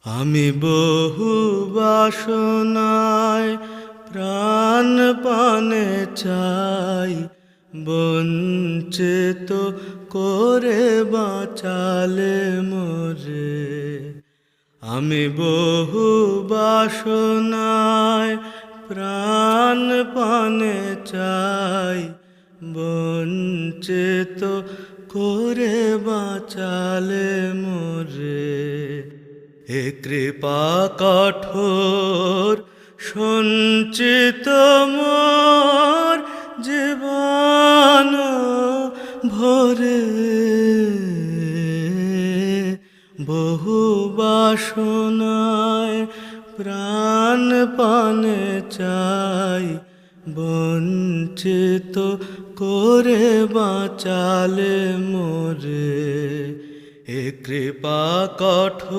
আমি বহু বাসনায় প্রাণপণে চাই, বঞ্চিত করে বাঁচালে মোরে। আমি বহু বাসনায় প্রাণপণে চাই, বঞ্চিত করে বাঁচালে মোরে। এ কৃপা কঠোর সঞ্চিত মোর জীবন ভরে। বহু বাসনায় প্রাণপণে চাই, বঞ্চিত করে বাঁচালে মোরে। এ কৃপা কঠোর